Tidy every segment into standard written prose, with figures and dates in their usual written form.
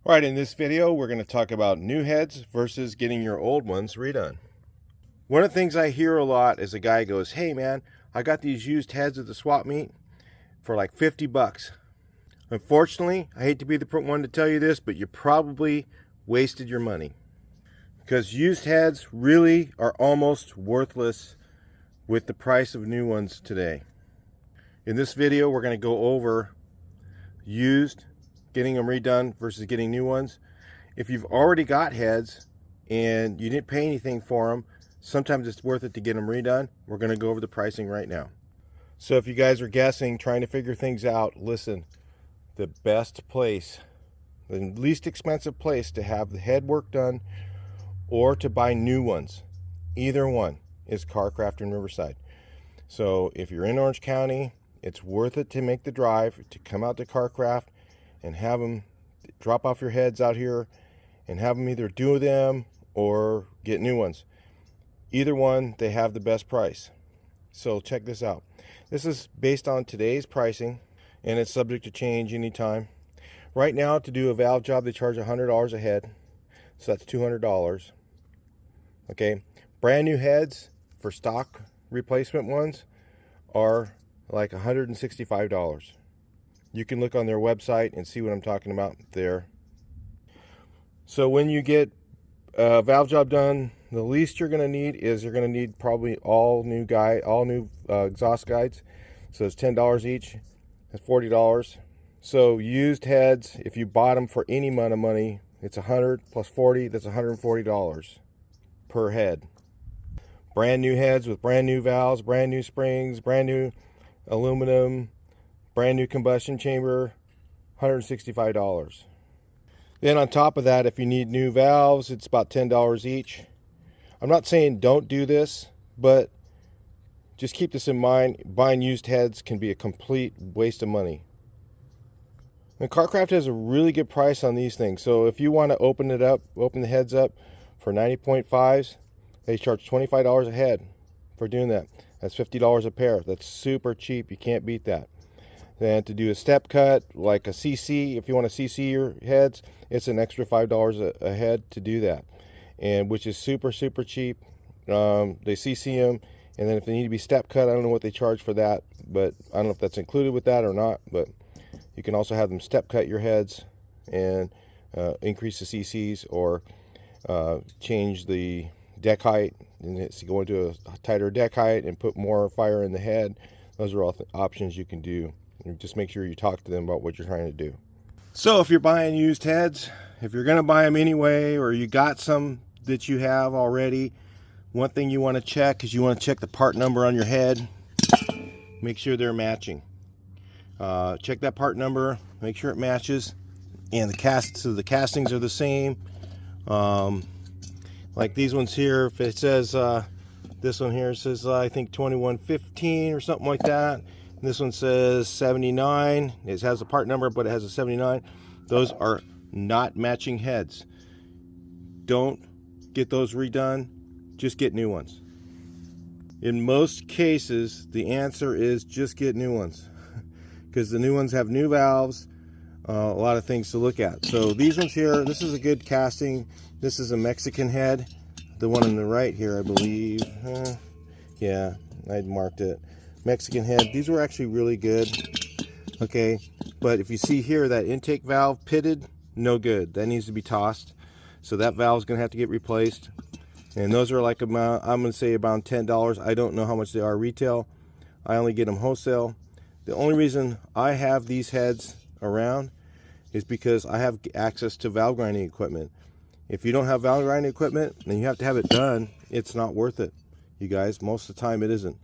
All right, in this video, we're going to talk about new heads versus getting your old ones redone. One of the things I hear a lot is a guy goes, "Hey man, I got these used heads at the swap meet for like 50 bucks. Unfortunately, I hate to be the one to tell you this, but you probably wasted your money. Because used heads really are almost worthless with the price of new ones today. In this video, we're going to go over used, getting them redone versus getting new ones. If you've already got heads and you didn't pay anything for them, sometimes it's worth it to get them redone. We're going to go over the pricing right now. So if you guys are guessing, trying to figure things out, listen, the best place, the least expensive place to have the head work done or to buy new ones, either one, is Carcraft in Riverside. So if you're in Orange County, it's worth it to make the drive to come out to Carcraft and have them drop off your heads out here and have them either do them or get new ones. Either one, they have the best price. So check this out. This is based on today's pricing and it's subject to change anytime. Right now, to do a valve job, they charge $100 a head. So that's $200. Okay, brand new heads for stock replacement ones are like $165. You can look on their website and see what I'm talking about there. So when you get a valve job done, the least you're going to need is you're going to need probably all new exhaust guides. So it's $10 each. That's $40. So used heads, if you bought them for any amount of money, it's $100 plus $40. That's $140 per head. Brand new heads with brand new valves, brand new springs, brand new aluminum, brand new combustion chamber, $165. Then on top of that, if you need new valves, it's about $10 each. I'm not saying don't do this, but just keep this in mind. Buying used heads can be a complete waste of money. And Carcraft has a really good price on these things. So if you want to open the heads up for 90.5s, they charge $25 a head for doing that. That's $50 a pair. That's super cheap. You can't beat that. Then to do a step cut, like a CC, if you want to CC your heads, it's an extra $5 a head to do that, and which is super cheap. They CC them, and then if they need to be step cut, I don't know what they charge for that, but I don't know if that's included with that or not. But you can also have them step cut your heads and increase the CCs or change the deck height and go into a tighter deck height and put more fire in the head. Those are all options you can do. Just make sure you talk to them about what you're trying to do. So if you're buying used heads, if you're going to buy them anyway, or you got some that you have already, one thing you want to check is you want to check the part number on your head. Make sure they're matching. Check that part number, make sure it matches, and the castings are the same. Like these ones here, if it says this one here says I think 2115 or something like that. This one says 79. It has a part number, but it has a 79. Those are not matching heads. Don't get those redone. Just get new ones. In most cases, the answer is just get new ones, because the new ones have new valves, a lot of things to look at. So these ones here, this is a good casting. This is a Mexican head. The one on the right here, I believe. Yeah, I marked it. Mexican head. These were actually really good. Okay, but if you see here, that intake valve pitted, no good. That needs to be tossed. So that valve is going to have to get replaced. And those are like about, I'm going to say about $10. I don't know how much they are retail. I only get them wholesale. The only reason I have these heads around is because I have access to valve grinding equipment. If you don't have valve grinding equipment and you have to have it done, it's not worth it, you guys. Most of the time it isn't.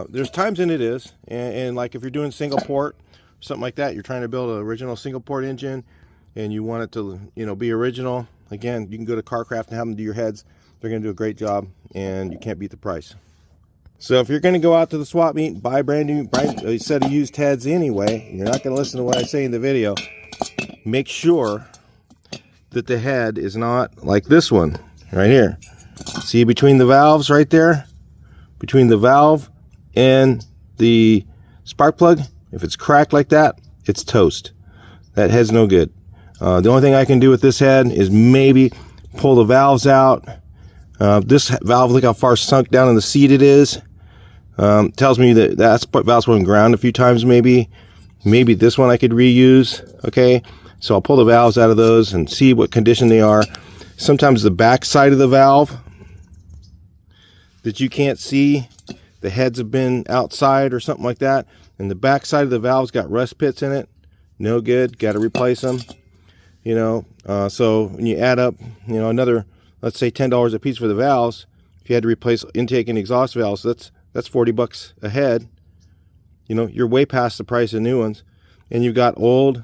There's times when it is, and like if you're doing single port, something like that, you're trying to build an original single port engine and you want it to, be original. Again, you can go to Carcraft and have them do your heads. They're going to do a great job, and you can't beat the price. So if you're going to go out to the swap meet and buy a set of used heads anyway, you're not going to listen to what I say in the video. Make sure that the head is not like this one right here. See between the valves right there? Between the valve and the spark plug, if it's cracked like that, it's toast. That head's no good. The only thing I can do with this head is maybe pull the valves out. This valve, look how far sunk down in the seat it is. Tells me that valve's been ground a few times maybe. Maybe this one I could reuse. Okay, so I'll pull the valves out of those and see what condition they are. Sometimes the back side of the valve that you can't see, the heads have been outside or something like that, and the back side of the valve's got rust pits in it. No good, got to replace them. You know, so when you add up, you know, another, let's say $10 a piece for the valves, if you had to replace intake and exhaust valves, that's 40 bucks a head. You know, you're way past the price of new ones, and you've got old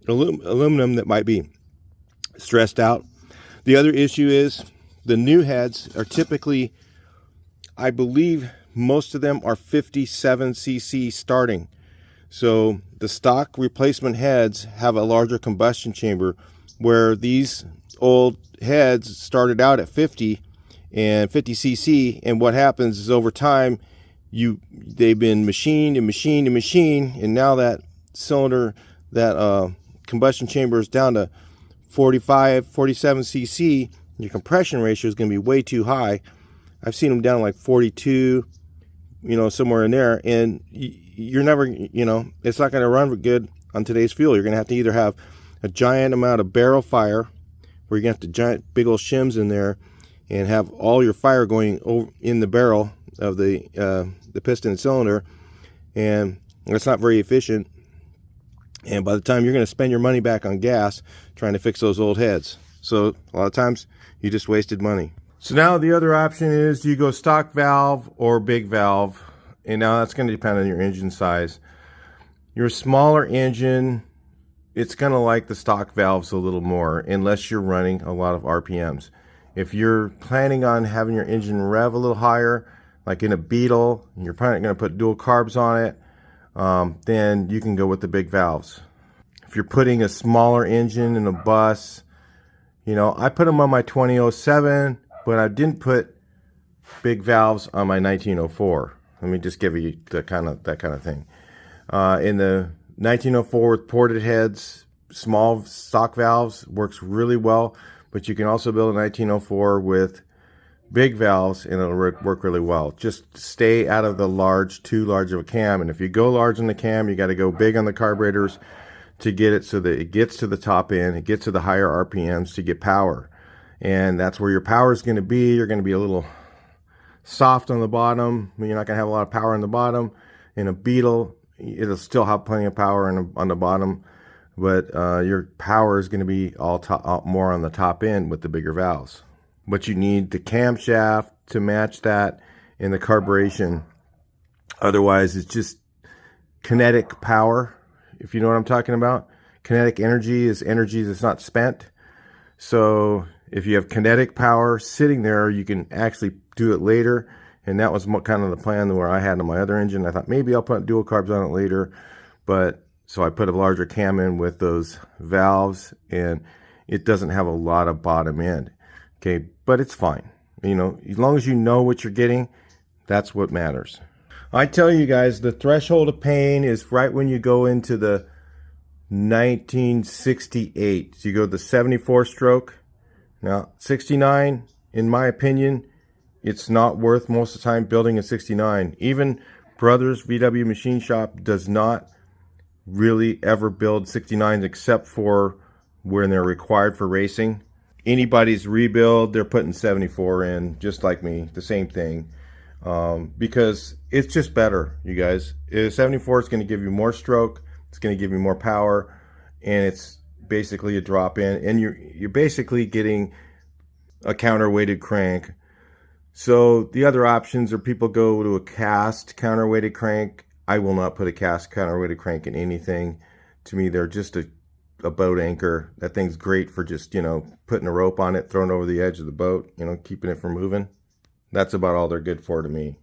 aluminum that might be stressed out. The other issue is the new heads are typically, I believe most of them are 57cc starting. So the stock replacement heads have a larger combustion chamber, where these old heads started out at 50 and 50cc, and what happens is over time they've been machined and machined and machined, and now that cylinder, that combustion chamber is down to 47cc. Your compression ratio is going to be way too high. I've seen them down like 42, you know, somewhere in there, and you're never, you know, it's not going to run good on today's fuel. You're going to have to either have a giant amount of barrel fire, where you're going to have to giant big old shims in there and have all your fire going over in the barrel of the piston and cylinder, and it's not very efficient. And by the time you're going to spend your money back on gas trying to fix those old heads, so a lot of times you just wasted money. So now the other option is, do you go stock valve or big valve? And now that's going to depend on your engine size. Your smaller engine, it's going to like the stock valves a little more, unless you're running a lot of RPMs. If you're planning on having your engine rev a little higher, like in a Beetle, and you're probably going to put dual carbs on it, then you can go with the big valves. If you're putting a smaller engine in a bus, you know, I put them on my 2007, but I didn't put big valves on my 1904. Let me just give you that kind of thing. In the 1904 with ported heads, small stock valves works really well, but you can also build a 1904 with big valves and it'll work really well. Just stay out of the too large of a cam, and if you go large on the cam, you got to go big on the carburetors to get it so that it gets to the top end, it gets to the higher RPMs to get power, and that's where your power is going to be. You're going to be a little soft on the bottom. You're not going to have a lot of power on the bottom. In a Beetle, it'll still have plenty of power on the bottom, but your power is going to be more on the top end with the bigger valves. But you need the camshaft to match that in the carburation. Otherwise, it's just kinetic power, if you know what I'm talking about. Kinetic energy is energy that's not spent. So if you have kinetic power sitting there, you can actually do it later. And that was kind of the plan where I had on my other engine. I thought maybe I'll put dual carbs on it later. But so I put a larger cam in with those valves, and it doesn't have a lot of bottom end. Okay, but it's fine. You know, as long as you know what you're getting, that's what matters. I tell you guys, the threshold of pain is right when you go into the 1968. So you go to the 74 stroke. Now, 69, in my opinion, it's not worth most of the time building a 69. Even Brothers VW Machine Shop does not really ever build 69s except for when they're required for racing. Anybody's rebuild, they're putting 74 in, just like me, the same thing. Because it's just better, you guys. 74 is going to give you more stroke, it's going to give you more power, and it's basically a drop in, and you're basically getting a counterweighted crank. So the other options are people go to a cast counterweighted crank. I will not put a cast counterweighted crank in anything. To me, they're just a boat anchor. That thing's great for just, you know, putting a rope on it, throwing it over the edge of the boat, you know, keeping it from moving. That's about all they're good for to me.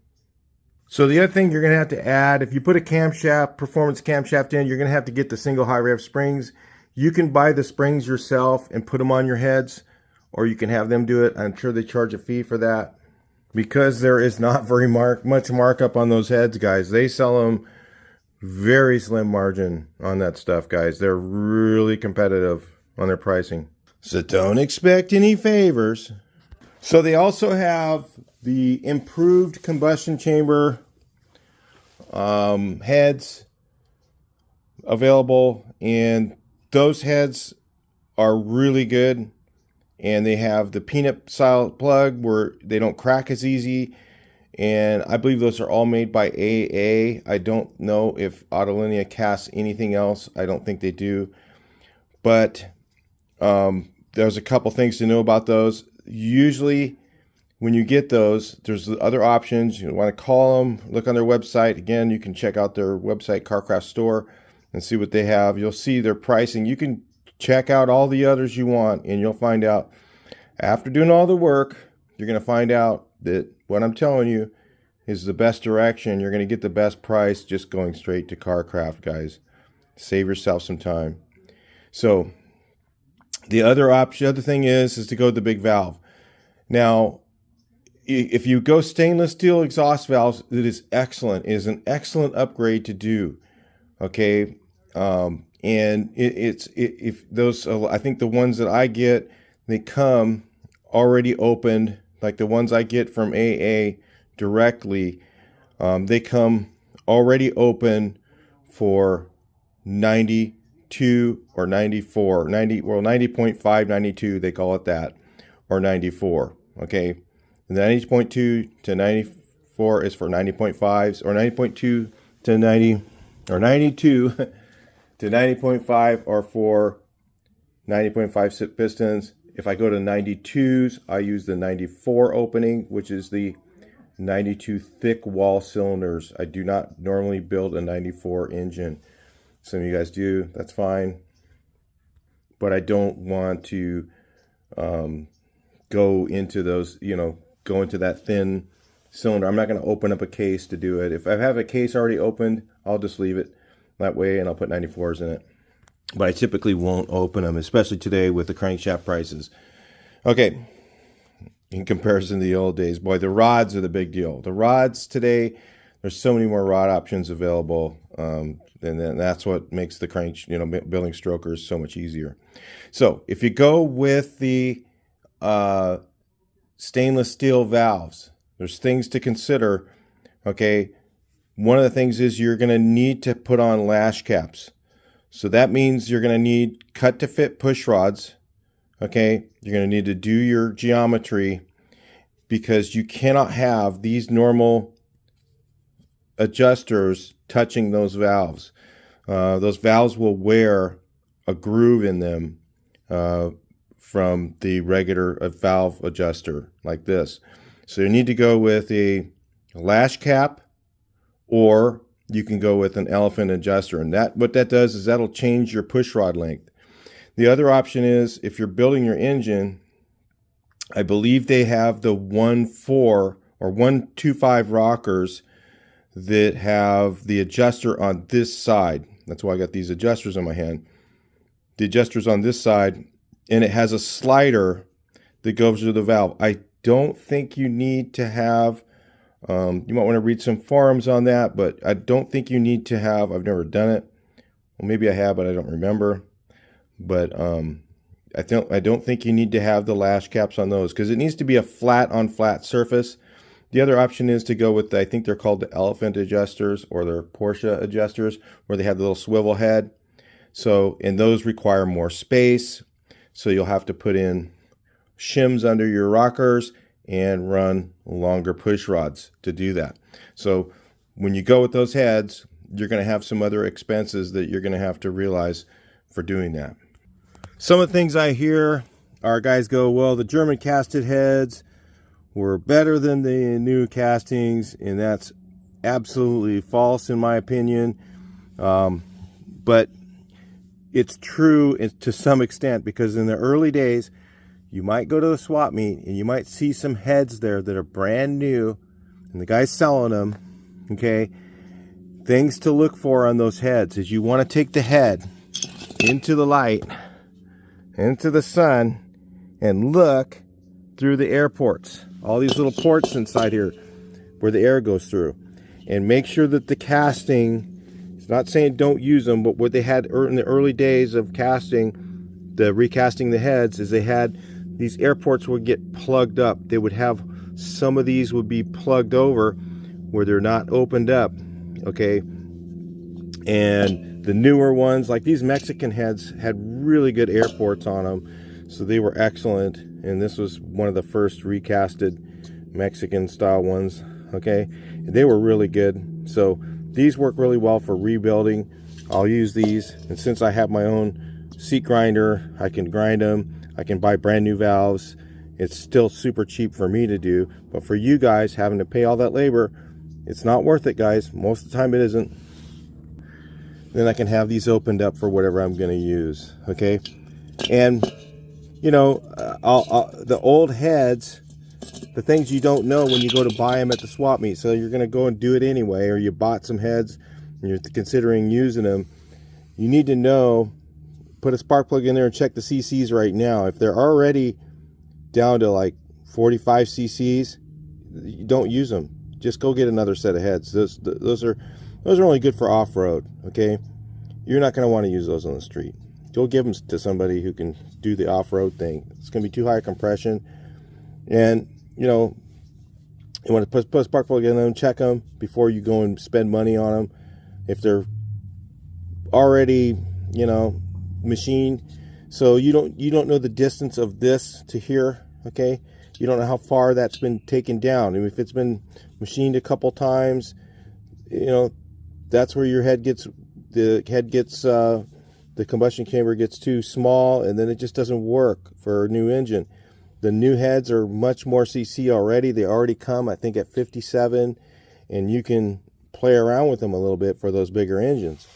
So the other thing you're going to have to add, if you put a camshaft, performance camshaft in, you're going to have to get the single high rev springs. You can buy the springs yourself and put them on your heads, or you can have them do it. I'm sure they charge a fee for that. Because there is not very much markup on those heads, guys. They sell them very slim margin on that stuff, guys. They're really competitive. on their pricing. So don't expect any favors. So they also have the improved combustion chamber heads available, and those heads are really good. And they have the peanut style plug where they don't crack as easy. And I believe those are all made by AA. I don't know if Autolinea casts anything else. I don't think they do. But there's a couple things to know about those. Usually when you get those, there's other options. You want to call them, look on their website. Again, you can check out their website, CarCraft Store, and see what they have. You'll see their pricing. You can check out all the others you want, and you'll find out after doing all the work, you're going to find out that what I'm telling you is the best direction. You're going to get the best price just going straight to CarCraft, guys. Save yourself some time. So the other thing is to go to the big valve. Now, if you go stainless steel exhaust valves, it is excellent. It is an excellent upgrade to do. Okay. And if those, I think the ones that I get, they come already opened, like the ones I get from AA directly. They come already open for 92 or 94, 90.5, 92, they call it that, or 94. Okay. And the 90.2 to 94 is for 90.5s, or 90.2 to 90, or 92 to 90.5 are for 90.5 pistons. If I go to 92s, I use the 94 opening, which is the 92 thick wall cylinders. I do not normally build a 94 engine. Some of you guys do, that's fine. But I don't want to go into those, go into that thin cylinder. I'm not going to open up a case to do it. If I have a case already opened, I'll just leave it that way and I'll put 94s in it. But I typically won't open them, especially today with the crankshaft prices. Okay, in comparison to the old days, boy, the rods are the big deal. The rods today, there's so many more rod options available, and then that's what makes the building strokers so much easier. So if you go with the stainless steel valves, there's things to consider. Okay, one of the things is you're going to need to put on lash caps. So that means you're going to need cut to fit push rods. Okay, you're going to need to do your geometry, because you cannot have these normal adjusters touching those valves. Those valves will wear a groove in them from the regular valve adjuster like this. So you need to go with a lash cap, or you can go with an elephant adjuster. And what that does is that'll change your push rod length. The other option is, if you're building your engine, I believe they have the 1.4 or 1.25 rockers that have the adjuster on this side. That's why I got these adjusters on my hand. The adjuster's on this side, and it has a slider that goes to the valve. I don't think you need to have, you might want to read some forums on that, but I don't think you need to have, I've never done it. Well, maybe I have, but I don't remember. But I don't think you need to have the lash caps on those, because it needs to be a flat on flat surface. The other option is to go with, I think they're called the elephant adjusters, or they're Porsche adjusters, where they have the little swivel head. So, and those require more space. So you'll have to put in shims under your rockers and run longer push rods to do that. So when you go with those heads, you're going to have some other expenses that you're going to have to realize for doing that. Some of the things I hear are guys go, well, the German casted heads were better than the new castings, and that's absolutely false in my opinion. But it's true to some extent, because in the early days, you might go to the swap meet and you might see some heads there that are brand new, and the guy's selling them. Okay, things to look for on those heads is you want to take the head into the light, into the sun, and look through the air ports, all these little ports inside here where the air goes through, and make sure that the casting, it's not saying don't use them, but what they had in the early days of casting, the recasting the heads is they had these air ports would get plugged up. They would have some of these would be plugged over where they're not opened up, okay? And the newer ones, like these Mexican heads, had really good air ports on them, so they were excellent. And this was one of the first recasted Mexican style ones, okay? And they were really good. So these work really well for rebuilding. I'll use these, and since I have my own seat grinder, I can grind them. I can buy brand new valves. It's still super cheap for me to do, but for you guys having to pay all that labor, it's not worth it, guys. Most of the time it isn't. Then I can have these opened up for whatever I'm going to use, okay? And you know, the old heads, the things you don't know when you go to buy them at the swap meet. So you're going to go and do it anyway, or you bought some heads and you're considering using them. You need to know, put a spark plug in there and check the CCs right now. If they're already down to like 45 CCs, you don't use them. Just go get another set of heads. Those are only good for off-road, okay? You're not going to want to use those on the street. Go give them to somebody who can do the off-road thing. It's going to be too high compression. And, you know, you want to put a spark plug in them, check them before you go and spend money on them. If they're already, you know, machined, so you don't know the distance of this to here, okay? You don't know how far that's been taken down. And if it's been machined a couple times, you know, that's where your head gets, the combustion chamber gets too small, and then it just doesn't work for a new engine. The new heads are much more CC already. They already come, I think, at 57, and you can play around with them a little bit for those bigger engines.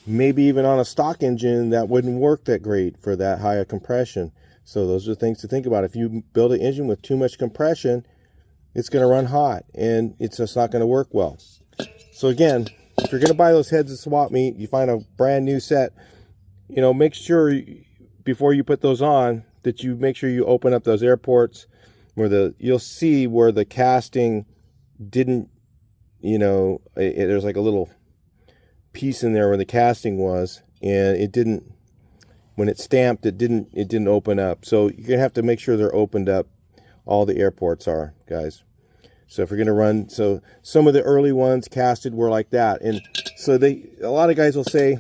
Maybe even on a stock engine that wouldn't work that great for that high a compression. So those are things to think about. If you build an engine with too much compression, it's going to run hot and it's just not going to work well. So again, if you're going to buy those heads at swap meet, you find a brand new set, you know, make sure before you put those on that you make sure you open up those air ports where you'll see where the casting didn't, you know, there's like a little piece in there where the casting was, and it didn't, when it stamped, it didn't open up. So you're gonna have to make sure they're opened up. All the air ports are, guys. So if you're gonna run, so some of the early ones casted were like that, and so a lot of guys will say,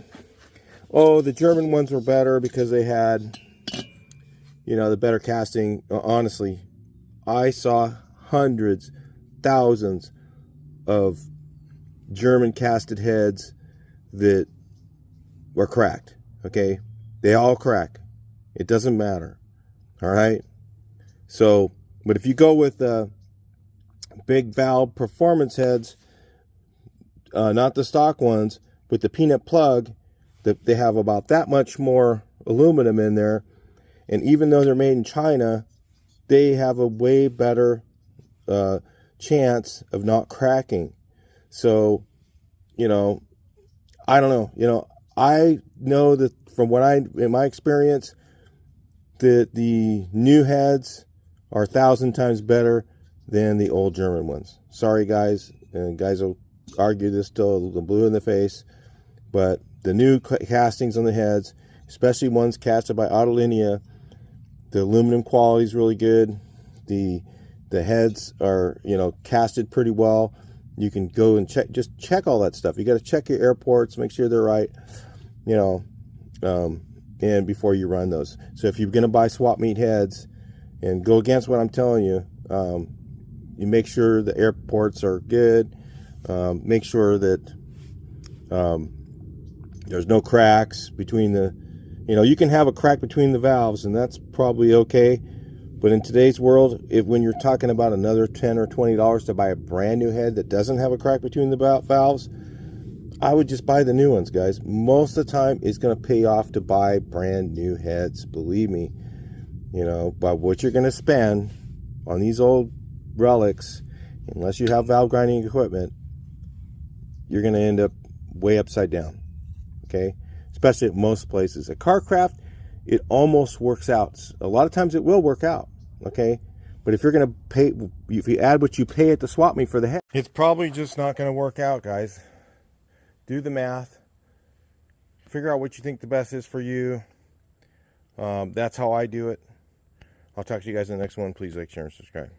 oh, the German ones were better because they had, you know, the better casting. Honestly, I saw hundreds, thousands of German casted heads that were cracked, okay? They all crack. It doesn't matter, all right? So, but if you go with big valve performance heads, not the stock ones, with the peanut plug, they have about that much more aluminum in there. And even though they're made in China, they have a way better chance of not cracking. So, you know, I don't know. You know, I know that from in my experience, that the new heads are 1,000 times better than the old German ones. Sorry, guys. And guys will argue this till the blue in the face. But the new castings on the heads, especially ones casted by Autolinea, the aluminum quality is really good. The heads are, you know, casted pretty well. You can go and check all that stuff. You got to check your air ports, make sure they're right, you know, and before you run those. So if you're going to buy swap meet heads and go against what I'm telling you, you make sure the air ports are good. Make sure that there's no cracks between you know, you can have a crack between the valves, and that's probably okay. But in today's world, when you're talking about another $10 or $20 to buy a brand new head that doesn't have a crack between the valves, I would just buy the new ones, guys. Most of the time, it's going to pay off to buy brand new heads. Believe me, you know, but what you're going to spend on these old relics, unless you have valve grinding equipment, you're going to end up way upside down, okay? Especially at most places. At Carcraft, it almost works out. A lot of times it will work out, okay? But if you're going to pay, if you add what you pay at the swap meet for the head, it's probably just not going to work out, guys. Do the math. Figure out what you think the best is for you. That's how I do it. I'll talk to you guys in the next one. Please like, share, and subscribe.